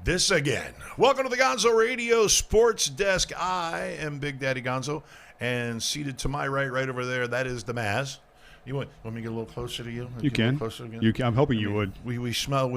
this again. Welcome to the Gonzo Radio Sports Desk. I am Big Daddy Gonzo, and seated to my right over there, that is Da Mazz. You want me to get a little closer to you? You can. You can. I'm hoping you would. We smell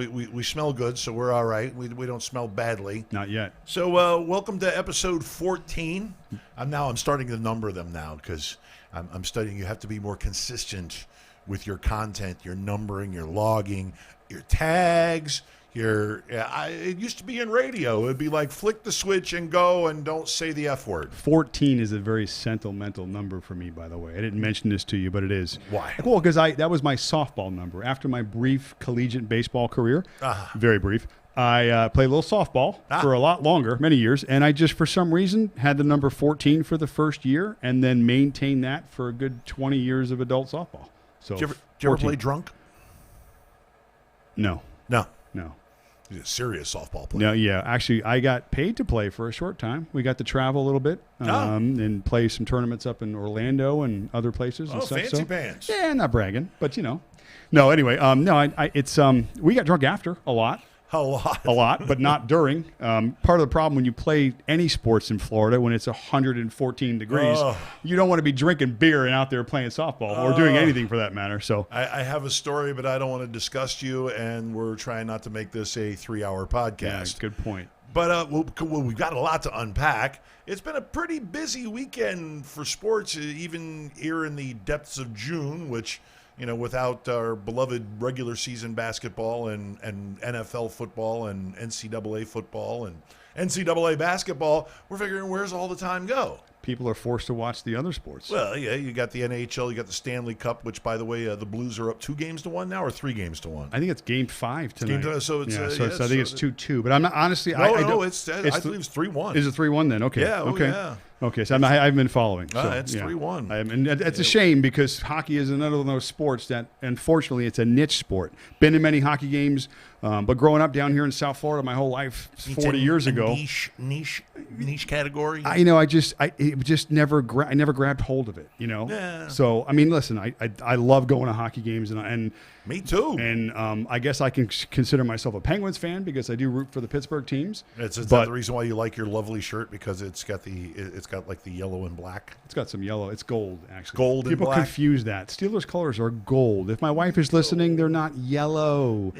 good, so we're all right. We don't smell badly. Not yet. So welcome to episode 14. I'm starting to number them now because I'm studying. You have to be more consistent with your content, your numbering, your logging, your tags. It used to be in radio. It would be like flick the switch and go and don't say the F word. 14 is a very sentimental number for me, by the way. I didn't mention this to you, but it is. Why? Well, because that was my softball number. After my brief collegiate baseball career, very brief, I played a little softball for a lot longer, many years, and I just, for some reason, had the number 14 for the first year and then maintained that for a good 20 years of adult softball. So, did you ever play drunk? No. He's a serious softball player. No, yeah. Actually, I got paid to play for a short time. We got to travel a little bit and play some tournaments up in Orlando and other places. And stuff. Fancy pants. Yeah, not bragging, but you know. No, anyway, we got drunk after a lot. A lot, but not during. Part of the problem when you play any sports in Florida, when it's 114 degrees, you don't want to be drinking beer and out there playing softball or doing anything for that matter. So I have a story, but I don't want to disgust you, and we're trying not to make this a 3-hour podcast. Yeah, good point. But we've got a lot to unpack. It's been a pretty busy weekend for sports, even here in the depths of June, which, you know, without our beloved regular season basketball and NFL football and NCAA football and NCAA basketball, we're figuring where's all the time go? People are forced to watch the other sports. Well, yeah, you got the NHL, you got the Stanley Cup, which, by the way, the Blues are up 2-1 now, or 3-1. I think it's Game 5 tonight. I think it's 2-2. But I'm not honestly. I believe it's 3-1. Is it 3-1 then? Okay. Yeah. Okay. Yeah. Okay, so I haven't been following. So, it's 3-1. And it's a shame because hockey is another of those sports that, unfortunately, it's a niche sport. Been in many hockey games, but growing up down here in South Florida my whole life, 40 years ago. Niche category? I never grabbed hold of it, you know? Yeah. So, I mean, listen, I love going to hockey games. And me too. And I guess I can consider myself a Penguins fan because I do root for the Pittsburgh teams. Is that the reason why you like your lovely shirt? Because it's got like the yellow and black. It's got some yellow. It's gold, actually. Gold and black. People confuse that. Steelers colors are gold. If my wife is listening, they're not yellow.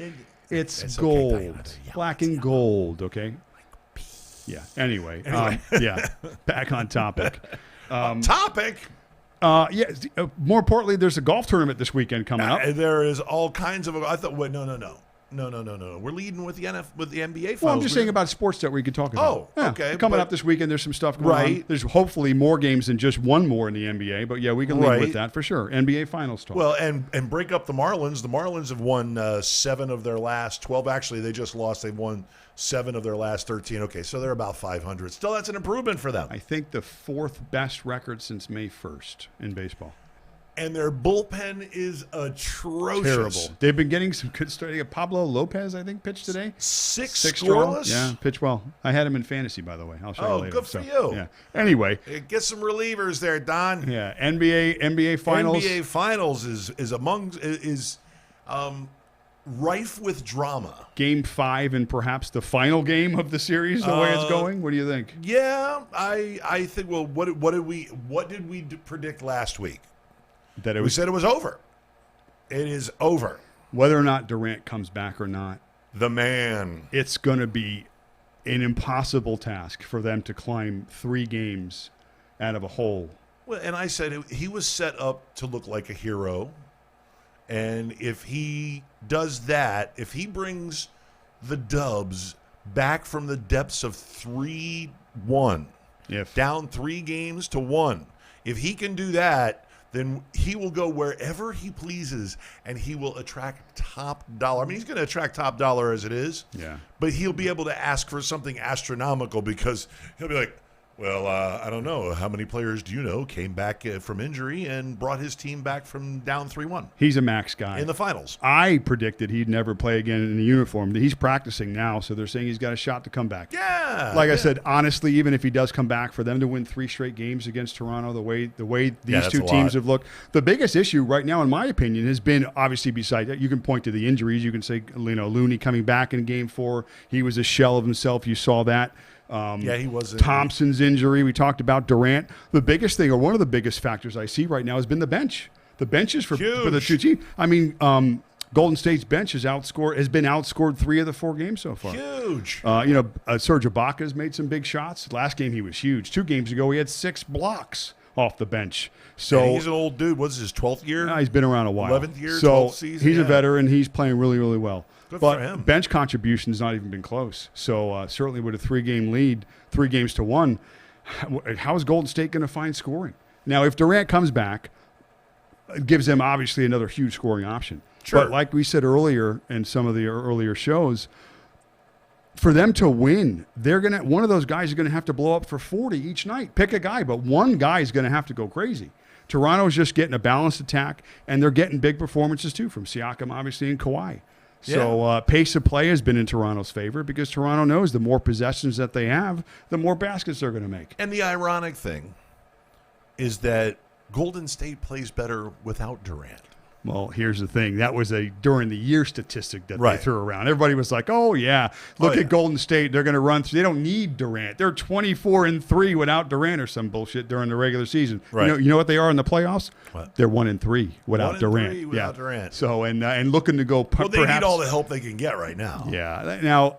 It's gold. Okay, black and gold, okay? Yeah. Anyway. Back on topic. More importantly, there's a golf tournament this weekend coming up. There is all kinds of. I thought, wait, no. We're leading with the NBA finals. Well, I'm just saying about sports that we could talk about. Okay. Coming up this weekend, there's some stuff going on. There's hopefully more games than just one more in the NBA, but yeah, we can lead with that for sure. NBA finals talk. Well, and break up the Marlins. The Marlins have won 7 of their last 12. Actually, they just lost. They've won 7 of their last 13. Okay, so they're about 500. Still, that's an improvement for them. I think the 4th best record since May 1st in baseball. And their bullpen is atrocious. Terrible. They've been getting some good starting. Pablo Lopez, I think, pitched today. 6 scoreless? Yeah, pitched well. I had him in fantasy, by the way. I'll show you later. Good for you. Yeah. Anyway. Get some relievers there, Don. Yeah. NBA Finals. NBA Finals is rife with drama. Game 5 and perhaps the final game of the series, the way it's going. What do you think? Yeah, I think. Well, what did we predict last week? We said it was over. It is over. Whether or not Durant comes back or not, the man. It's going to be an impossible task for them to climb 3 games out of a hole. Well, and I said he was set up to look like a hero. And if he does that, if he brings the Dubs back from the depths of 3-1, down 3 games to 1, if he can do that, then he will go wherever he pleases, and he will attract top dollar. I mean, he's going to attract top dollar as it is, yeah. But he'll be able to ask for something astronomical because he'll be like, Well, I don't know. How many players do you know came back from injury and brought his team back from down 3-1? He's a max guy. In the finals. I predicted he'd never play again in a uniform. He's practicing now, so they're saying he's got a shot to come back. Yeah. Like I said, honestly, even if he does come back, for them to win 3 straight games against Toronto, the way these two teams have looked, the biggest issue right now, in my opinion, has been obviously besides that, you can point to the injuries. You can say, Looney coming back in Game 4, he was a shell of himself. You saw that. He was. Thompson's injury. We talked about Durant. The biggest thing, or one of the biggest factors I see right now, has been the bench. The benches for the two teams. I mean, Golden State's bench has been outscored 3 of the 4 games so far. Huge. Serge Ibaka has made some big shots. Last game he was huge. 2 games ago he had 6 blocks off the bench. So and he's an old dude. What's his 12th year? He's been around a while. 11th year, so 12th season. He's a veteran. He's playing really, really well. Good but for him. Bench contribution's not even been close. So certainly with a 3-game lead, 3 games to 1, how is Golden State going to find scoring? Now, if Durant comes back, it gives them obviously another huge scoring option. Sure. But like we said earlier in some of the earlier shows, for them to win, one of those guys is going to have to blow up for 40 each night. Pick a guy, but one guy is going to have to go crazy. Toronto's just getting a balanced attack, and they're getting big performances too from Siakam, obviously, and Kawhi. So pace of play has been in Toronto's favor because Toronto knows the more possessions that they have, the more baskets they're going to make. And the ironic thing is that Golden State plays better without Durant. Well, here's the thing. That was a during the year statistic that they threw around. Everybody was like, oh, yeah, look at Golden State. They're going to run through. They don't need Durant. They're 24-3 without Durant or some bullshit during the regular season. Right. You know what they are in the playoffs? What? They're 1-3 without 1-3 Durant. without Durant. So, and looking to go Well, they perhaps, need all the help they can get right now. Yeah. Now,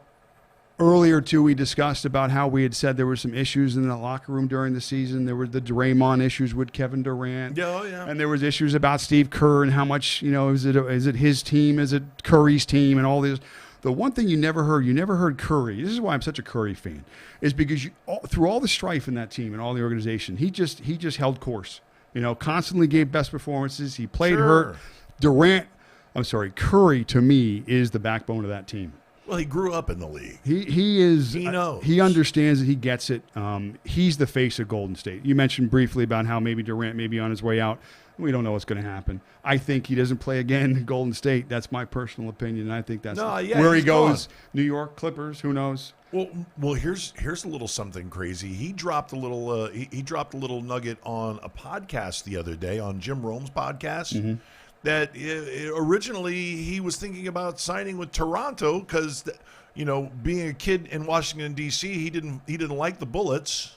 earlier, too, we discussed about how we had said there were some issues in the locker room during the season. There were the Draymond issues with Kevin Durant. Yeah. And there was issues about Steve Kerr and how much, is it his team? Is it Curry's team? And all this. The one thing you never heard Curry. This is why I'm such a Curry fan, is because through all the strife in that team and all the organization, he just held course. Constantly gave best performances. He played hurt. Curry, to me, is the backbone of that team. Well, he grew up in the league. He is. He knows. He understands it. He gets it. He's the face of Golden State. You mentioned briefly about how maybe Durant may be on his way out. We don't know what's going to happen. I think he doesn't play again in Golden State. That's my personal opinion. I think that's where he goes. Gone. New York Clippers. Who knows? Well, here's a little something crazy. He dropped a little. He dropped a little nugget on a podcast the other day on Jim Rome's podcast. Mm-hmm. That originally he was thinking about signing with Toronto because, being a kid in Washington D.C., he didn't like the Bullets,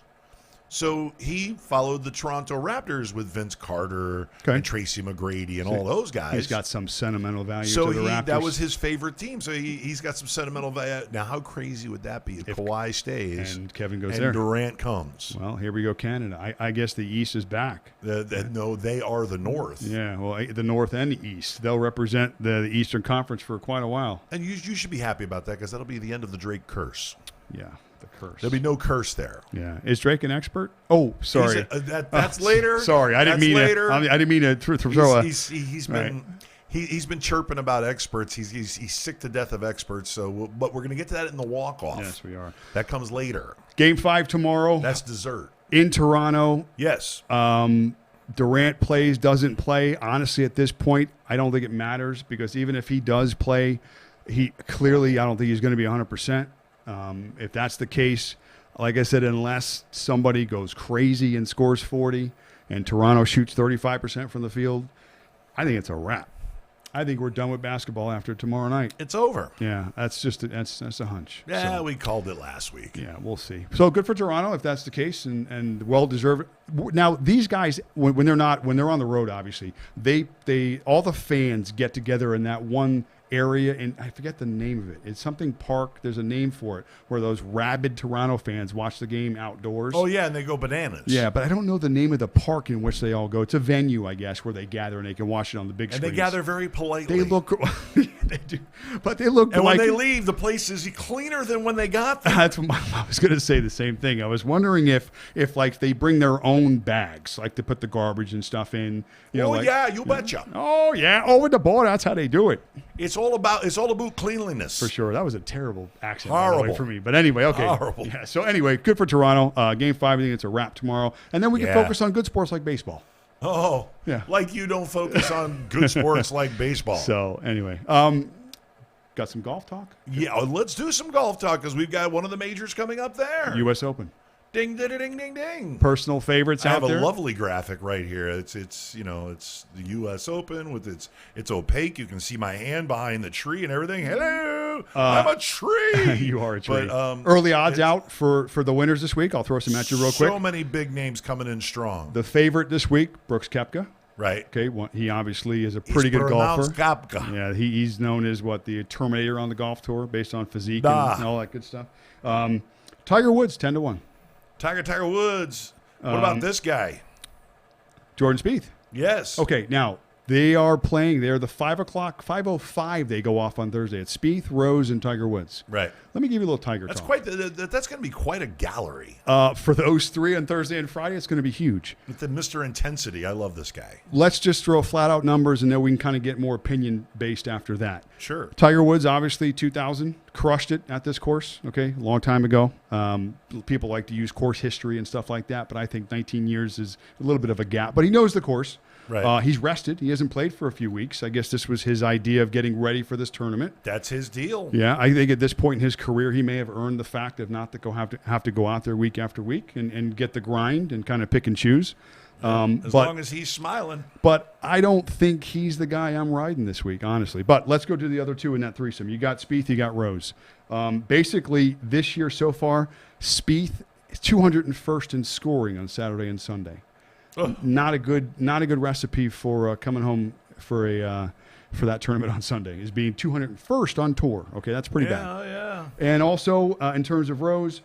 so he followed the Toronto Raptors with Vince Carter and Tracy McGrady and all those guys. He's got some sentimental value to the Raptors. That was his favorite team, so he's got some sentimental value. Now, how crazy would that be if Kawhi stays and Kevin goes and there? Durant comes? Well, here we go, Canada. I guess the East is back. No, they are the North. Yeah, well, the North and the East. They'll represent the Eastern Conference for quite a while. And you should be happy about that because that'll be the end of the Drake curse. Yeah. The curse. There'll be no curse there. Yeah. Is Drake an expert? Oh, sorry. That's later. Sorry, I didn't mean later. I didn't mean to throw a. He's been chirping about experts. He's sick to death of experts. So, but we're going to get to that in the walk-off. Yes, we are. That comes later. Game 5 tomorrow. That's dessert in Toronto. Yes. Durant plays, doesn't play. Honestly, at this point, I don't think it matters because even if he does play, I don't think he's going to be 100%. If that's the case, like I said, unless somebody goes crazy and scores 40 and Toronto shoots 35% from the field, I think it's a wrap. I think we're done with basketball after tomorrow night. It's over. Yeah, that's a hunch. Yeah, we called it last week. Yeah, we'll see. So good for Toronto if that's the case, and well deserved. Now these guys, when they're on the road, obviously they all the fans get together in that one area, and I forget the name of it. It's something park. There's a name for it where those rabid Toronto fans watch the game outdoors. Oh yeah, and they go bananas. Yeah, but I don't know the name of the park in which they all go. It's a venue, I guess, where they gather and they can watch it on the big screen. And they gather very politely. They look. They do, but they look. And like, when they leave, the place is cleaner than when they got there. That's what I was going to say the same thing. I was wondering if like they bring their own bags, like to put the garbage and stuff in. Yeah, you betcha. Oh yeah, over the board. That's how they do it. It's all about cleanliness. For sure. That was a terrible accent Horrible for me. But anyway, okay. Horrible. Yeah. So anyway, good for Toronto. Game 5, I think it's a wrap tomorrow, and then we can focus on good sports like baseball. Oh, yeah. Like you don't focus on good sports like baseball. So anyway, got some golf talk? Yeah, let's do some golf talk because we've got one of the majors coming up there. U.S. Open. Ding, ding, ding, ding, ding. Personal favorites out there? I have a lovely graphic right here. It's it's the U.S. Open with it's opaque. You can see my hand behind the tree and everything. Hello, I'm a tree. You are a tree. But, early odds out for the winners this week. I'll throw some at you real quick. So many big names coming in strong. The favorite this week, Brooks Koepka. Right. Okay. Well, he obviously is a pretty good golfer. Koepka. Yeah. He's known as the Terminator on the golf tour based on physique and all that good stuff. Tiger Woods 10-1. Tiger Woods. What about this guy? Jordan Spieth. Yes. Okay, now they are playing. They're the 5:05. They go off on Thursday. It's Spieth, Rose, and Tiger Woods. Right. Let me give you a little Tiger That's talk. That's going to be quite a gallery. For those three on Thursday and Friday, it's going to be huge. With the Mr. Intensity, I love this guy. Let's just throw flat out numbers, and then we can kind of get more opinion based after that. Sure. Tiger Woods, obviously, 2000, crushed it at this course. Okay, a long time ago. People like to use course history and stuff like that, but I think 19 years is a little bit of a gap. But he knows the course. Right. He's rested. He hasn't played for a few weeks. I guess this was his idea of getting ready for this tournament. That's his deal. Yeah, I think at this point in his career, he may have earned the fact of not to have to go out there week after week and get the grind and kind of pick and choose. As long as he's smiling. But I don't think he's the guy I'm riding this week, honestly. But let's go to the other two in that threesome. You got Spieth, you got Rose. Basically, this year so far, Spieth is 201st in scoring on Saturday and Sunday. Not a good recipe for coming home for that tournament on Sunday. Is being 201st on tour. Okay, that's pretty bad. Yeah. And also in terms of Rose,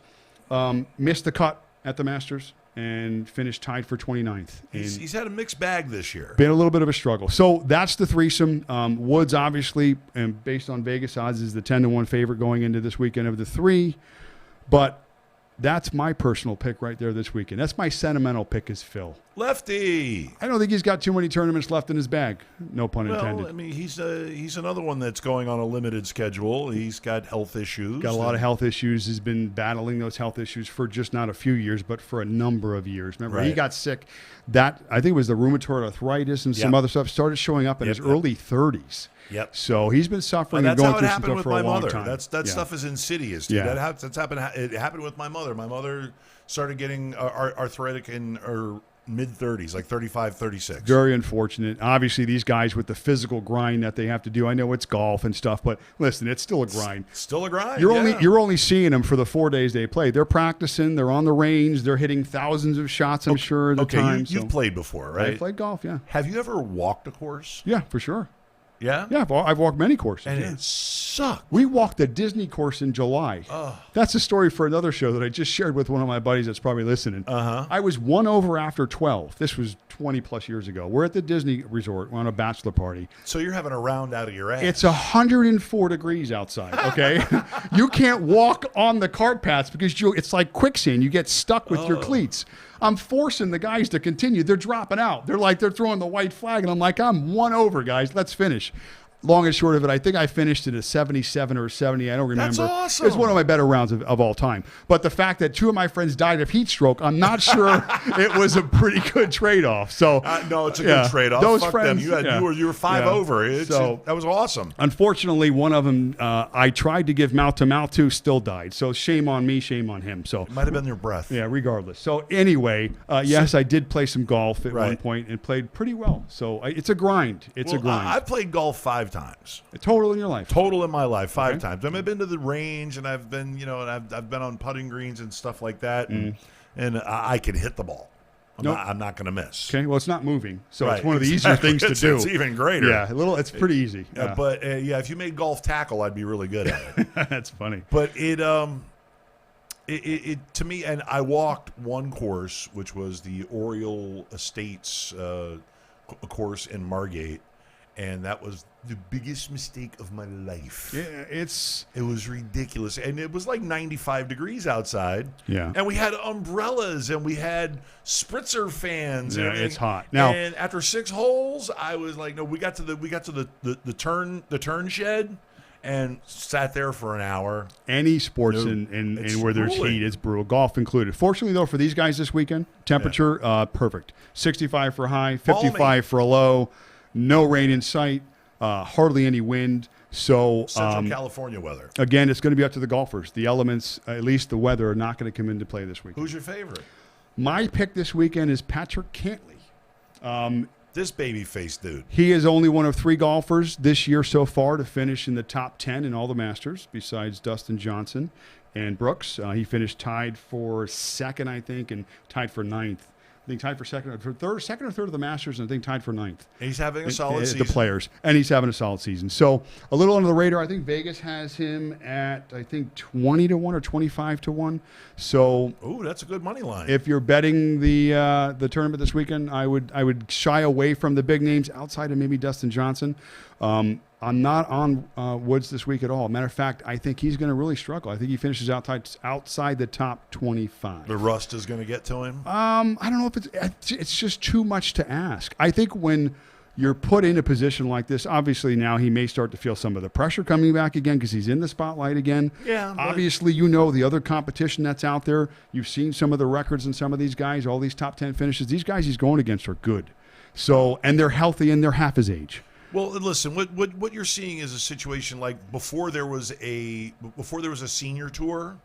missed the cut at the Masters and finished tied for 29th. He's had a mixed bag this year. Been a little bit of a struggle. So that's the threesome. Woods obviously, and based on Vegas odds, is the 10-1 favorite going into this weekend of the three, but. That's my personal pick right there this weekend. That's my sentimental pick is Phil. Lefty. I don't think he's got too many tournaments left in his bag. No pun intended. Well, I mean, he's another one that's going on a limited schedule. He's got health issues. Got a lot of health issues. He's been battling those health issues for just not a few years, but for a number of years. Remember, he got sick. That I think it was the rheumatoid arthritis and some other stuff started showing up in his early 30s. Yep. So he's been suffering and that's going how it through some happened stuff with for my a long mother. time. That stuff is insidious, dude. Yeah. That's happened. It happened with my mother. My mother started getting arthritic in her mid-30s, like 35, 36. Very unfortunate. Obviously, these guys with the physical grind that they have to do. I know it's golf and stuff, but listen, it's still a grind. Still a grind. You're only seeing them for the 4 days they play. They're practicing. They're on the range. They're hitting thousands of shots. I'm sure. At the time. You've played before, right? I've played golf. Yeah. Have you ever walked a course? Yeah, for sure. Yeah? Yeah, I've walked many courses. And it sucked. We walked the Disney course in July. That's a story for another show that I just shared with one of my buddies that's probably listening. I was 1 over after 12. This was 20-plus years ago. We're at the Disney resort. We're on a bachelor party. So you're having a round out of your ass. It's 104 degrees outside, okay? You can't walk on the cart paths because it's like quicksand. You get stuck with your cleats. I'm forcing the guys to continue. They're dropping out. They're throwing the white flag, and I'm like, I'm 1 over, guys. Let's finish. Long and short of it, I think I finished at a 77 or a 70. I don't remember. That's awesome. It was one of my better rounds of all time. But the fact that 2 of my friends died of heat stroke, I'm not sure it was a pretty good trade-off. So no, it's a good trade-off. Those Fuck friends, them. You were 5 over. That was awesome. Unfortunately, one of them I tried to give mouth-to-mouth to, still died. So shame on me, shame on him. So it might have been your breath. Yeah, regardless. So anyway, yes, I did play some golf at one point and played pretty well. So it's a grind. It's a grind. I've played golf 5 times. Total in your life? Total in my life, 5 times. I've been to the range, and I've been, I've been on putting greens and stuff like that, and I can hit the ball. I'm not going to miss. Okay, well, it's not moving, so it's one of the easier things to do. It's even greater. Yeah, it's pretty easy. Yeah. But if you made golf tackle, I'd be really good at it. That's funny. But it to me, and I walked one course, which was the Oriole Estates course in Margate. And that was the biggest mistake of my life. Yeah, it was ridiculous. And it was like 95 degrees outside. Yeah. And we had umbrellas and we had spritzer fans. Yeah, and it's hot. Now, and after 6 holes, I was like, no, we got to the turn shed and sat there for an hour. Any sports in where there's heat, it's brutal. Golf included. Fortunately, though, for these guys this weekend, temperature perfect. 65 for a high, 55 for a low. No rain in sight, hardly any wind. So Central California weather. Again, it's going to be up to the golfers. The elements, at least the weather, are not going to come into play this weekend. Who's your favorite? My pick this weekend is Patrick Cantlay. This baby-faced dude. He is only one of 3 golfers this year so far to finish in the top 10 in all the Masters, besides Dustin Johnson and Brooks. He finished tied for second, I think, and tied for ninth. I think tied for second or third of the Masters, and I think tied for ninth. And he's having a solid season. The Players, and he's having a solid season. So a little under the radar. I think Vegas has him at 20 to 1 or 25 to 1. So that's a good money line. If you're betting the tournament this weekend, I would shy away from the big names outside of maybe Dustin Johnson. I'm not on Woods this week at all. Matter of fact, I think he's going to really struggle. I think he finishes outside the top 25. The rust is going to get to him? I don't know if it's just too much to ask. I think when you're put in a position like this, obviously now he may start to feel some of the pressure coming back again because he's in the spotlight again. Yeah. Obviously, the other competition that's out there. You've seen some of the records in some of these guys, all these top 10 finishes. These guys he's going against are good. So, and they're healthy and they're half his age. Well, listen, what you're seeing is a situation like before there was a senior tour,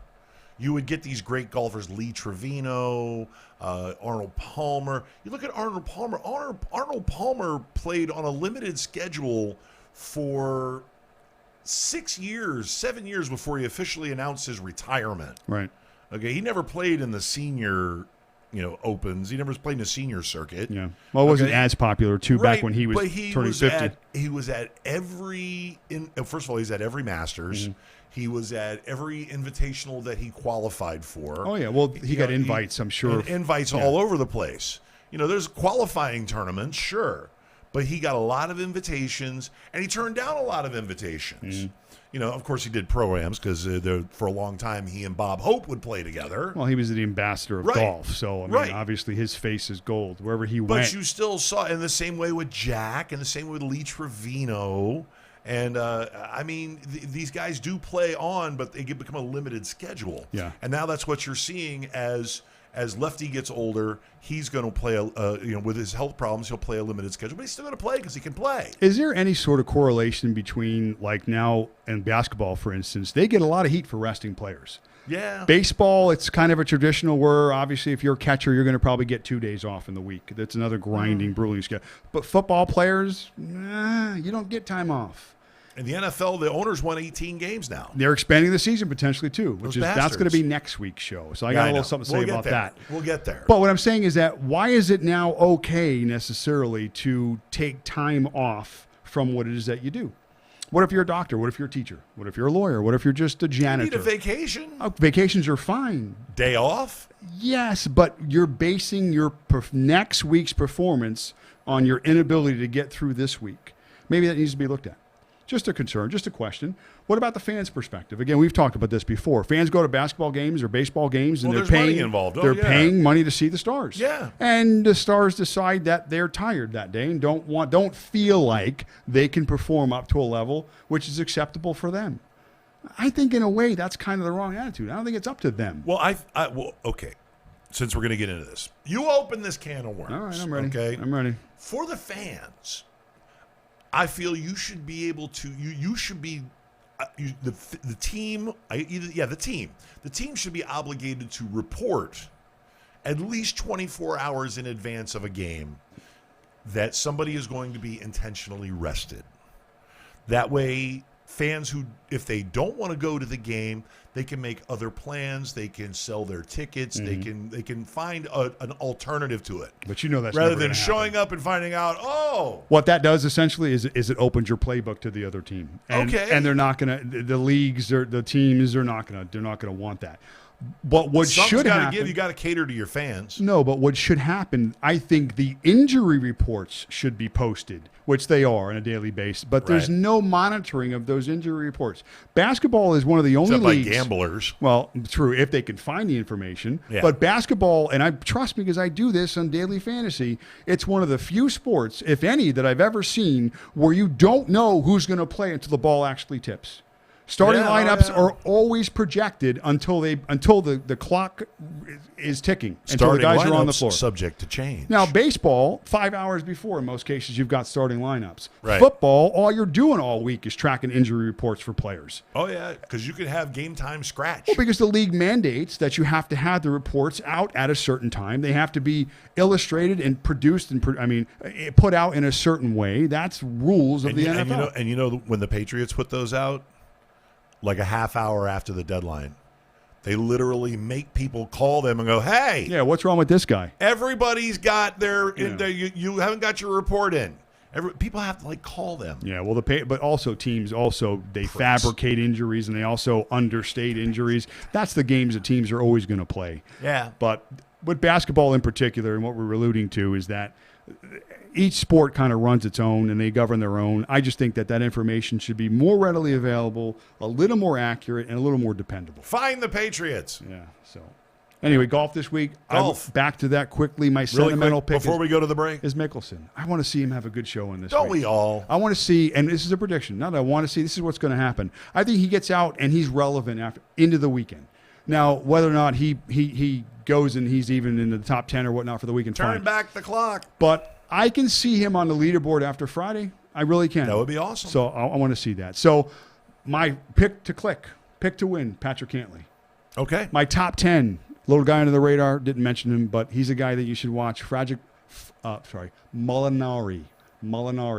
you would get these great golfers, Lee Trevino, Arnold Palmer. You look at Arnold Palmer. Arnold Palmer played on a limited schedule for 7 years before he officially announced his retirement. Right. Okay, he never played in the senior opens. He never played in the senior circuit. Yeah. Well, it wasn't as popular, too, back when he was turning 50. He was at every first of all, he's at every Masters. Mm-hmm. He was at every invitational that he qualified for. Oh, yeah. Well, he got invites, I'm sure. Invites all over the place. There's qualifying tournaments, sure. But he got a lot of invitations, and he turned down a lot of invitations. Mm-hmm. Of course, he did pro-ams because for a long time he and Bob Hope would play together. Well, he was the ambassador of golf, so obviously his face is gold wherever he went. But you still saw in the same way with Jack, and the same way with Lee Trevino, and these guys do play on, but they become a limited schedule. Yeah, and now that's what you're seeing as Lefty gets older, he's going to play, with his health problems, he'll play a limited schedule. But he's still going to play because he can play. Is there any sort of correlation between, like now in basketball, for instance, they get a lot of heat for resting players? Yeah. Baseball, it's kind of a traditional where, obviously, if you're a catcher, you're going to probably get 2 days off in the week. That's another grinding, grueling schedule. But football players, you don't get time off. In the NFL, the owners won 18 games now. They're expanding the season potentially too, that's going to be next week's show. So I got a little something to say about that. We'll get there. But what I'm saying is that why is it now okay necessarily to take time off from what it is that you do? What if you're a doctor? What if you're a teacher? What if you're a lawyer? What if you're just a janitor? You need a vacation. Vacations are fine. Day off? Yes, but you're basing your next week's performance on your inability to get through this week. Maybe that needs to be looked at. Just a concern, just a question. What about the fans' perspective? Again, we've talked about this before. Fans go to basketball games or baseball games, and they're paying money involved. They're paying money to see the stars. Yeah, and the stars decide that they're tired that day and don't feel like they can perform up to a level which is acceptable for them. I think in a way that's kind of the wrong attitude. I don't think it's up to them. Well, okay. Since we're going to get into this, you open this can of worms. All right, I'm ready. Okay, I'm ready. For the fans, I feel you should be able to. You should be the team. The team should be obligated to report at least 24 hours in advance of a game that somebody is going to be intentionally rested. That way, fans who, if they don't want to go to the game, they can make other plans. They can sell their tickets. Mm-hmm. They can find an alternative to it. But that's rather than showing up and finding out. What that does essentially is it opens your playbook to the other team. And, okay. And they're not gonna. The leagues or the teams are not gonna. They're not gonna want that. But what should happen? You got to cater to your fans. No, but what should happen? I think the injury reports should be posted, which they are on a daily basis. But there's no monitoring of those injury reports. Basketball is one of the only leagues. By gamblers. Well, true, if they can find the information. Yeah. But basketball, and I trust me because I do this on Daily Fantasy, it's one of the few sports, if any, that I've ever seen where you don't know who's going to play until the ball actually tips. Starting lineups are always projected until the clock is ticking, until the guys are on the floor. Subject to change. Now, baseball, 5 hours before, in most cases, you've got starting lineups. Right. Football, all you're doing all week is tracking injury reports for players. Oh, yeah, because you could have game time scratch. Well, because the league mandates that you have to have the reports out at a certain time. They have to be illustrated and produced and put out in a certain way. That's rules of the NFL. And you know when the Patriots put those out, like a half hour after the deadline, they literally make people call them and go, "Hey, yeah, what's wrong with this guy? Everybody's got you haven't got your report in." People have to call them. Yeah, well, but also teams they fabricate injuries and they also understate injuries. That's the games that teams are always going to play. Yeah, but with basketball in particular, and what we're alluding to is that each sport kind of runs its own and they govern their own. I just think that information should be more readily available, a little more accurate, and a little more dependable. Find the Patriots. Yeah. So, anyway, golf this week. Back to that quickly. My really sentimental quick, pick before we go to the break is Mickelson. I want to see him have a good show in this. Don't week. we all? I want to see, and this is a prediction. Not that I want to see. This is what's going to happen. I think he gets out and he's relevant into the weekend. Now, whether or not he goes and he's even in the top 10 or whatnot for the weekend, turn fine. back the clock. But I can see him on the leaderboard after Friday. I really can. That would be awesome. So I want to see that. So my pick to win, Patrick Cantlay. Okay. My top 10, little guy under the radar, didn't mention him, but he's a guy that you should watch. Molinari.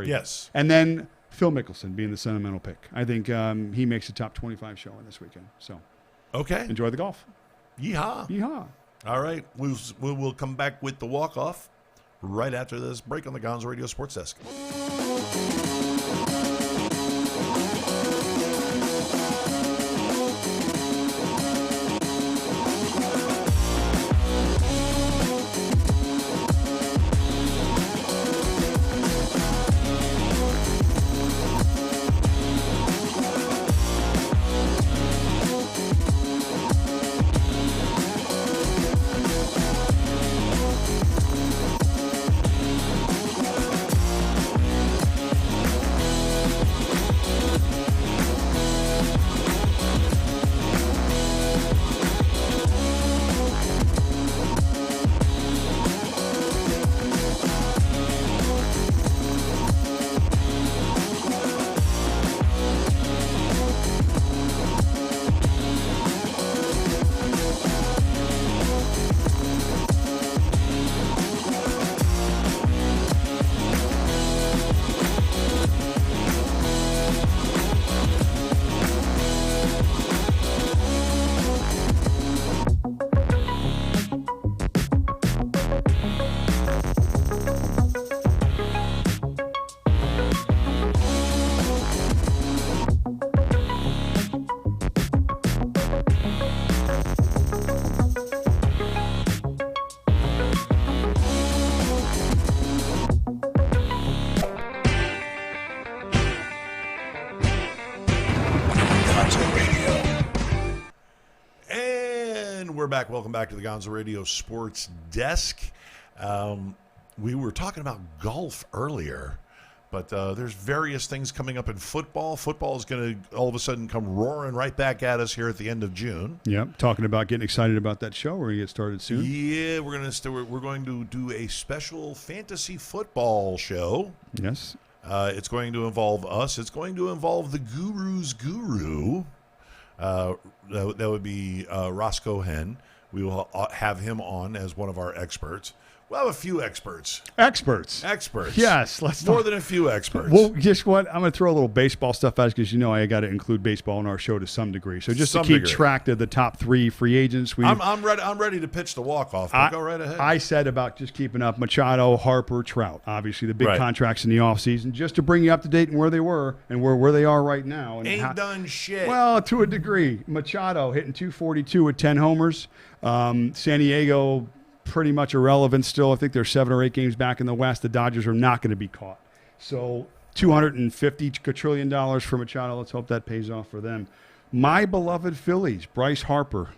Yes. And then Phil Mickelson being the sentimental pick. I think he makes a top 25 show in this weekend. So okay. Enjoy the golf. Yeehaw. Yeehaw. All right. We'll come back with the walk-off right after this break on the Gonzo Radio Sports Desk. We're back. Welcome back to the Gonzo Radio Sports Desk. We were talking about golf earlier, but there's various things coming up in football. Football is going to all of a sudden come roaring right back at us here at the end of June. Yep, talking about getting excited about that show. We're going to get started soon. Yeah, we're going to do a special fantasy football show. Yes. It's going to involve us. It's going to involve the Guru's Guru. That would be Roscoe Hen. We will have him on as one of our experts. We'll have a few experts. Experts. Yes. Let's more than a few experts. Well, guess what? I'm going to throw a little baseball stuff out because I got to include baseball in our show to some degree. So just to keep track of the top 3 free agents. I'm ready to pitch the walk-off. Go right ahead. I said about just keeping up Machado, Harper, Trout. Obviously, the big contracts in the offseason. Just to bring you up to date on where they were and where they are right now. And Ain't done shit. Well, to a degree. Machado hitting 242 with 10 homers. San Diego pretty much irrelevant still. I think they're 7 or 8 games back in the West. The Dodgers are not going to be caught. So $250 quadrillion for Machado. Let's hope that pays off for them. My beloved Phillies, Bryce Harper.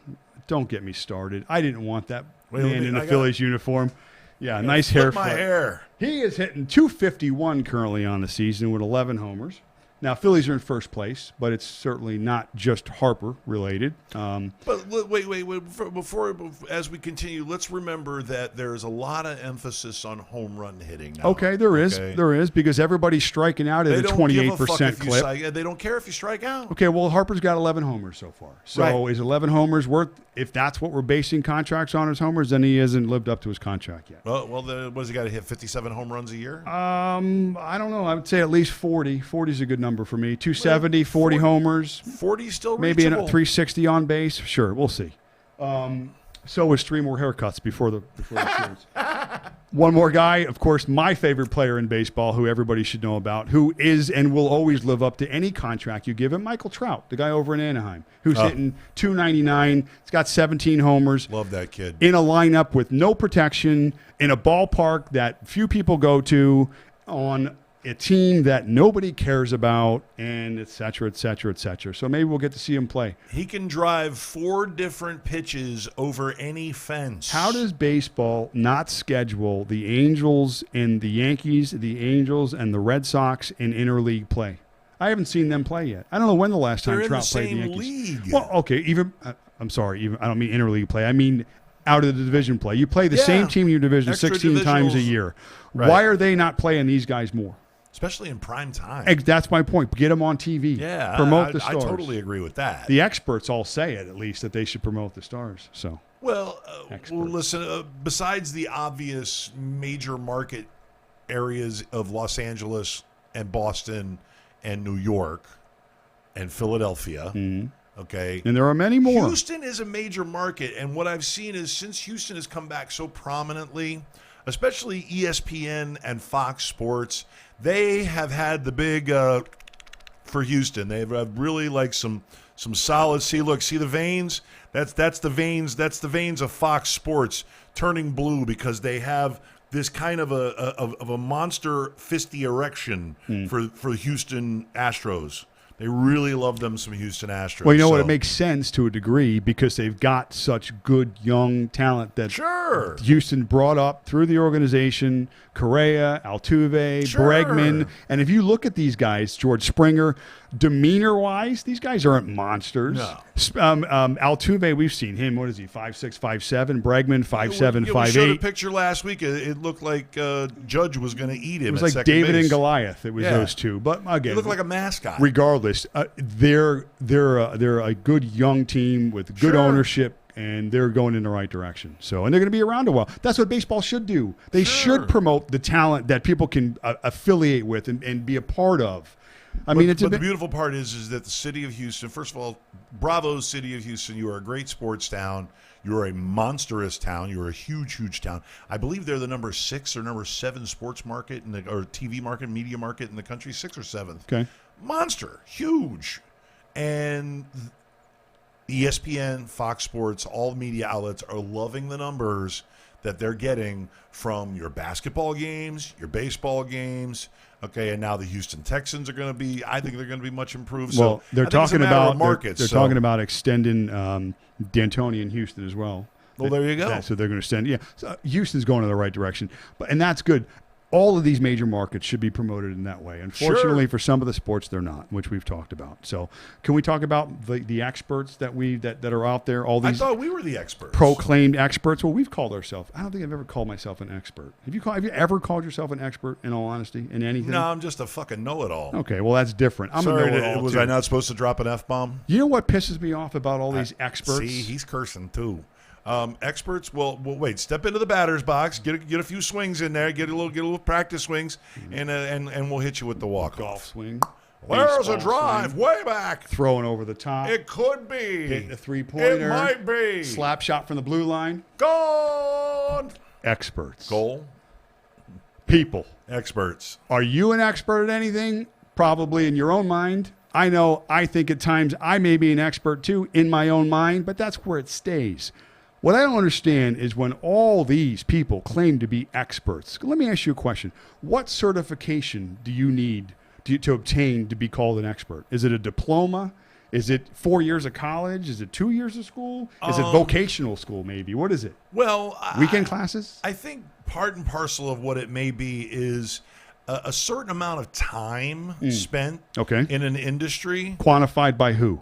Don't get me started. I didn't want that man in the Phillies uniform. Yeah, nice hair. My hair. He is hitting 251 currently on the season with 11 homers. Now, Phillies are in first place, but it's certainly not just Harper related. But wait. Before, as we continue, let's remember that there is a lot of emphasis on home run hitting now. Okay, there is, because everybody's striking out at a 28% clip. They don't care if you strike out. Okay, well, Harper's got 11 homers so far. So is 11 homers worth, if that's what we're basing contracts on as homers, then he hasn't lived up to his contract yet. Well, what has he got to hit, 57 home runs a year? I don't know. I would say at least 40. 40 is a good number for me. 270, 40 homers. 40 still maybe reachable. Maybe 360 on base. Sure, we'll see. So is 3 more haircuts before the series. One more guy, of course, my favorite player in baseball, who everybody should know about, who is and will always live up to any contract you give him, Michael Trout, the guy over in Anaheim, who's hitting 299. He's got 17 homers. Love that kid. In a lineup with no protection, in a ballpark that few people go to, on a team that nobody cares about, and et cetera, et cetera, et cetera. So maybe we'll get to see him play. He can drive 4 different pitches over any fence. How does baseball not schedule the Angels and the Yankees, the Angels and the Red Sox in interleague play? I haven't seen them play yet. I don't know when the last time Trout played the Yankees. League. Well, okay, I'm sorry, I don't mean interleague play. I mean out of the division play. You play the same team in your division 16 times a year. Right. Why are they not playing these guys more? Especially in prime time. That's my point. Get them on TV. Yeah, promote the stars. I totally agree with that. The experts all say it, at least, that they should promote the stars. So, well, listen. Besides the obvious major market areas of Los Angeles and Boston and New York and Philadelphia, okay, and there are many more. Houston is a major market, and what I've seen is since Houston has come back so prominently, especially ESPN and Fox Sports, they have had the big for Houston. They've really like some solid. See the veins. That's the veins. That's the veins of Fox Sports turning blue because they have this kind of a monster fisty erection for Houston Astros. They really love them some Houston Astros. Well, you know what? It makes sense to a degree because they've got such good young talent that Houston brought up through the organization. Correa, Altuve, Bregman. And if you look at these guys, George Springer, demeanor-wise, these guys aren't monsters. No. Altuve, we've seen him. What is he, 5'6", 5'7"? Bregman, 5'7", 5'8". We showed a picture last week. It looked like Judge was going to eat him. It was like David and Goliath. It was those two. But again, they look like a mascot. Regardless, they're a good young team with good ownership. And they're going in the right direction. And they're going to be around a while. That's what baseball should do. They should promote the talent that people can affiliate with and be a part of. But the beautiful part is that the city of Houston, first of all, bravo, city of Houston. You are a great sports town. You are a monstrous town. You are a huge, huge town. I believe they're the number 6 or number 7 sports market or TV market, media market in the country, 6th or 7th. Okay. Monster, huge. And ESPN, Fox Sports, all media outlets are loving the numbers that they're getting from your basketball games, your baseball games. Okay, and now the Houston Texans are going to be. I think they're going to be much improved. Well, they're talking about markets. They're talking about extending D'Antoni in Houston as well. Well, there you go. So they're going to extend. Yeah, so Houston's going in the right direction, and that's good. All of these major markets should be promoted in that way. Unfortunately, for some of the sports, they're not, which we've talked about. So, can we talk about the experts that are out there? All these. I thought we were the experts. Proclaimed experts. Well, we've called ourselves. I don't think I've ever called myself an expert. Have you ever called yourself an expert? In all honesty, in anything? No, I'm just a fucking know-it-all. Okay, well that's different. I'm Sorry, a know-it-all. Was too. I not supposed to drop an F-bomb? You know what pisses me off about all these experts? See, he's cursing too. Experts, well, wait. Step into the batter's box, get a few swings in there, get a little practice swings, and we'll hit you with the walk-off. Golf swing. There's a drive swing, way back. throwing over the top. It could be. Hitting a three-pointer. It might be. Slap shot from the blue line. Gone. Experts. Goal. People. Experts. Are you an expert at anything? Probably in your own mind. I know I think at times I may be an expert too in my own mind, but that's where it stays. What I don't understand is when all these people claim to be experts. Let me ask you a question. What certification do you need to obtain to be called an expert? Is it a diploma? Is it 4 years of college? Is it 2 years of school? Is it vocational school maybe? What is it? Well, weekend classes? I think part and parcel of what it may be is a certain amount of time spent in an industry. Quantified by who?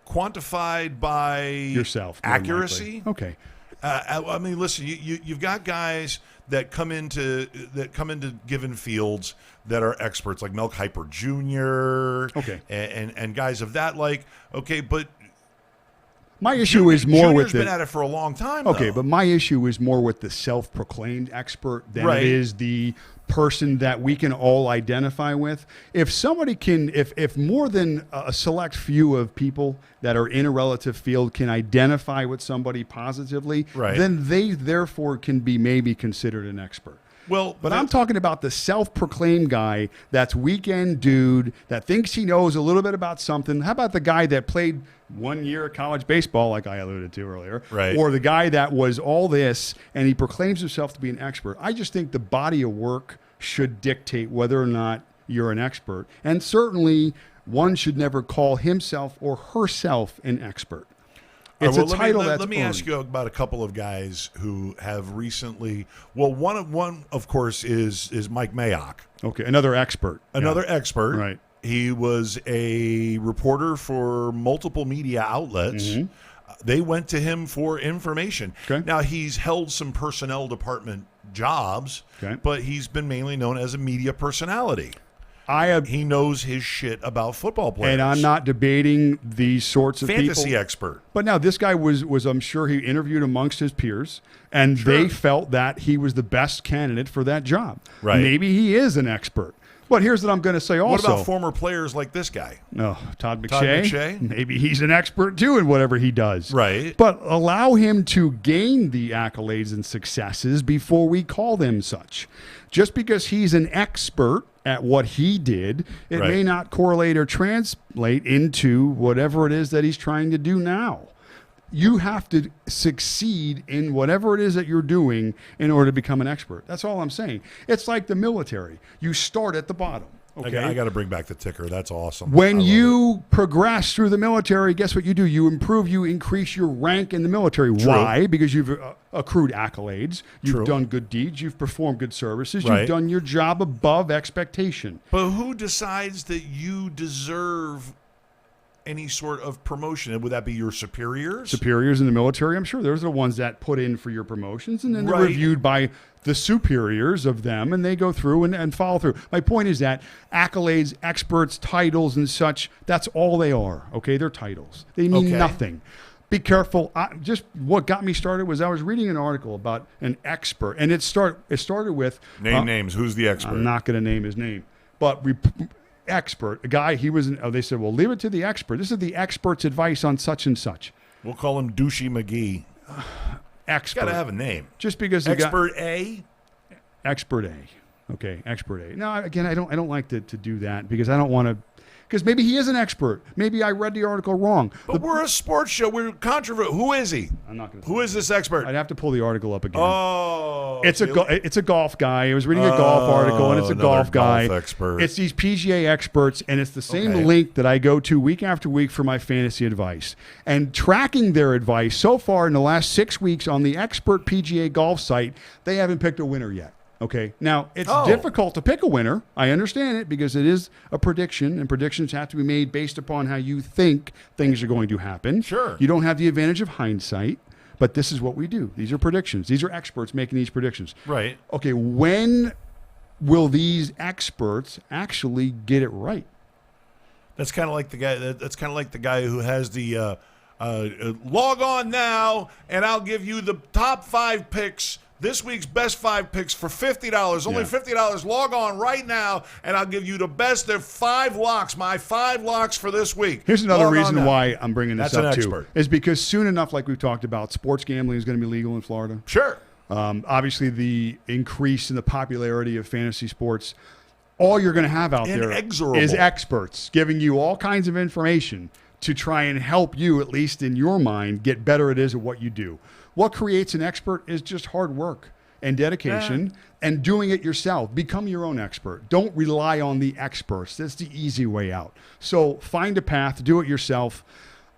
Quantified by yourself. Accuracy. Okay. I mean, listen, you've got guys that come into given fields that are experts, like Mel Kiper Jr. Okay. And guys of that like. Okay, but my issue is more with been at it for a long time. Okay, though. but my issue is more with the self-proclaimed expert than it is the person that we can all identify with. If somebody can, if more than a select few of people that are in a relative field can identify with somebody positively, then they therefore can be maybe considered an expert. Well, but I'm talking about the self-proclaimed guy that's weekend dude that thinks he knows a little bit about something. How about the guy that played 1 year of college baseball, like I alluded to earlier, or the guy that was all this and he proclaims himself to be an expert? I just think the body of work should dictate whether or not you're an expert. And certainly one should never call himself or herself an expert. It's a title that's let me ask you about a couple of guys who have recently. Well, one of course is Mike Mayock. Okay, another expert. Another expert. Right. He was a reporter for multiple media outlets. They went to him for information. Okay. Now he's held some personnel department jobs, but he's been mainly known as a media personality. He knows his shit about football players. And I'm not debating these sorts of fantasy people. Expert. But now this guy was I'm sure he interviewed amongst his peers, and they felt that he was the best candidate for that job. Right. Maybe he is an expert. But here's what I'm going to say also. What about former players like this guy? Todd McShay. Maybe he's an expert too in whatever he does. Right. But allow him to gain the accolades and successes before we call them such. Just because he's an expert at what he did, it may not correlate or translate into whatever it is that he's trying to do now. You have to succeed in whatever it is that you're doing in order to become an expert. That's all I'm saying. It's like the military. You start at the bottom. Okay? I got to bring back the ticker. That's awesome. When you progress through the military, guess what you do? You improve, you increase your rank in the military. True. Why? Because you've accrued accolades. You've done good deeds. You've performed good services. You've done your job above expectation. But who decides that you deserve any sort of promotion? Would that be your superiors? Superiors in the military, I'm sure. Those are the ones that put in for your promotions, and then they're reviewed by the superiors of them, and they go through and follow through. My point is that accolades, experts, titles, and such, that's all they are, okay? They're titles. They mean nothing. Be careful. Just what got me started was I was reading an article about an expert, and it started with... Name names. Who's the expert? I'm not going to name his name, but... expert, a guy, they said, well, leave it to the expert. This is the expert's advice on such and such. We'll call him Douchey McGee. Expert. Got to have a name. Just because Expert A? Expert A. Okay, Expert A. Now, again, I don't like to do that because I don't want to, because maybe he is an expert. Maybe I read the article wrong. But we're a sports show. We're controversial. Who is he? I'm not going to. Who is this expert? I'd have to pull the article up again. Oh. It's a golf guy. I was reading a golf article, and it's a golf guy. Expert. It's these PGA experts, and it's the same link that I go to week after week for my fantasy advice. And tracking their advice so far in the last 6 weeks on the expert PGA golf site, they haven't picked a winner yet. Okay. Now, it's difficult to pick a winner. I understand it because it is a prediction, and predictions have to be made based upon how you think things are going to happen. Sure. You don't have the advantage of hindsight, but this is what we do. These are predictions. These are experts making these predictions. Right. Okay, when will these experts actually get it right? That's kind of like the guy. That's kind of like the guy who has the Log on now, and I'll give you the top 5 picks. This week's best 5 picks for $50. Only $50. Log on right now, and I'll give you the best of 5 locks. My 5 locks for this week. Here's another reason why I'm bringing this up too. Is because soon enough, like we've talked about, sports gambling is going to be legal in Florida. Sure. Obviously, the increase in the popularity of fantasy sports, all you're going to have out there is experts giving you all kinds of information to try and help you, at least in your mind, get better at what you do. What creates an expert is just hard work and dedication and doing it yourself. Become your own expert. Don't rely on the experts. That's the easy way out. So find a path, do it yourself.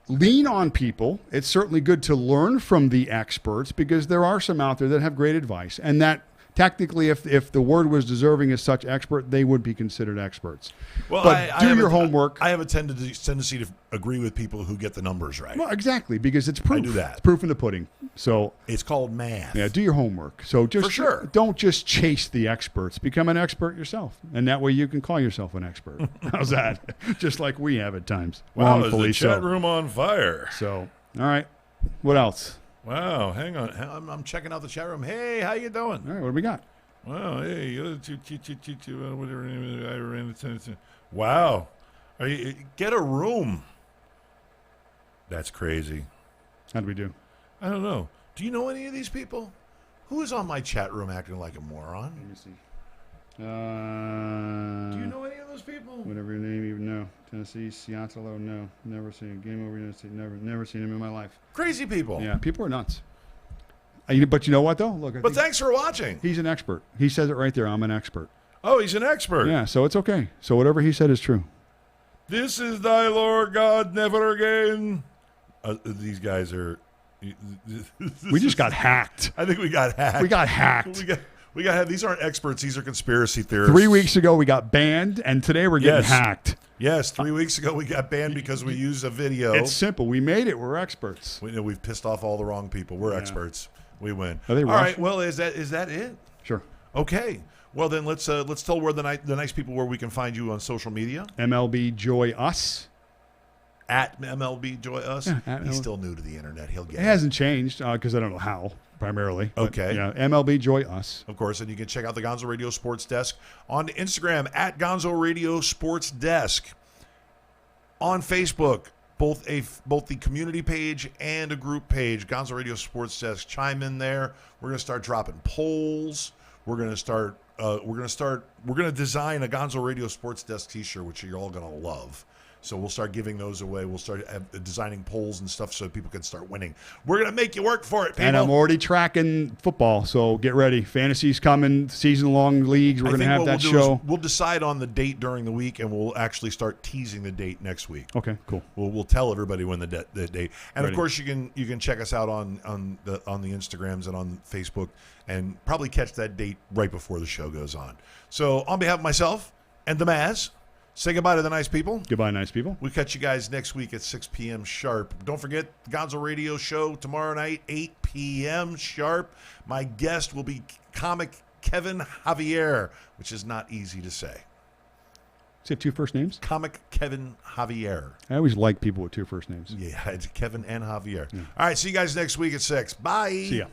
Lean on people. It's certainly good to learn from the experts because there are some out there that have great advice. And that technically, if the word was deserving as such expert, they would be considered experts. Well, but do your homework. I have a tendency to agree with people who get the numbers right. Well, exactly, because it's proof. I do that. It's proof in the pudding. So it's called math. Yeah, do your homework. So don't just chase the experts. Become an expert yourself, and that way you can call yourself an expert. How's that? Just like we have at times. Wow, is the chat room on fire? So, all right, what else? Wow, hang on. I'm checking out the chat room. Hey, how you doing? All right, what do we got? Wow, hey, wow. Get a room. That's crazy. How do we do? I don't know. Do you know any of these people? Who is on my chat room acting like a moron? Let me see. Do you know any of those people? Whatever your name, even know. Tennessee, Seattle, no. Never seen a game over. Never seen him in my life. Crazy people. Yeah, people are nuts. But you know what, though? Look. But thanks for watching. He's an expert. He says it right there. I'm an expert. Oh, he's an expert. Yeah, so it's okay. So whatever he said is true. This is thy Lord God, never again. These guys are... We just got hacked. I think we got hacked. We got hacked. These aren't experts. These are conspiracy theorists. 3 weeks ago, we got banned, and today we're getting hacked. Yes, 3 weeks ago, we got banned because we used a video. It's simple. We made it. We're experts. We've pissed off all the wrong people. We're experts. We win. Are they all right. Well, is that it? Sure. Okay. Well, then let's tell where the nice people where we can find you on social media. MLB Joy Us. At MLB Joy Us. Yeah, He's still new to the internet. He'll get it. It hasn't changed because I don't know how, primarily. Okay. But, yeah, MLB Joy Us. Of course, and you can check out the Gonzo Radio Sports Desk on Instagram at Gonzo Radio Sports Desk. On Facebook, both the community page and a group page, Gonzo Radio Sports Desk. Chime in there. We're going to start dropping polls. We're going to design a Gonzo Radio Sports Desk t-shirt, which you're all going to love. So we'll start giving those away. We'll start designing polls and stuff so people can start winning. We're going to make you work for it, people. And I'm already tracking football, so get ready. Fantasy's coming, season-long leagues. We're going to have that show. We'll decide on the date during the week, and we'll actually start teasing the date next week. Okay, cool. We'll tell everybody when the date. And of course, you can check us out on the Instagrams and on Facebook, and probably catch that date right before the show goes on. So on behalf of myself and the Mazz, say goodbye to the nice people. Goodbye, nice people. We'll catch you guys next week at 6 p.m. sharp. Don't forget the Gonzo Radio Show tomorrow night, 8 p.m. sharp. My guest will be comic Kevin Javier, which is not easy to say. Does he have 2 first names? Comic Kevin Javier. I always like people with 2 first names. Yeah, it's Kevin and Javier. Yeah. All right, see you guys next week at 6. Bye. See ya.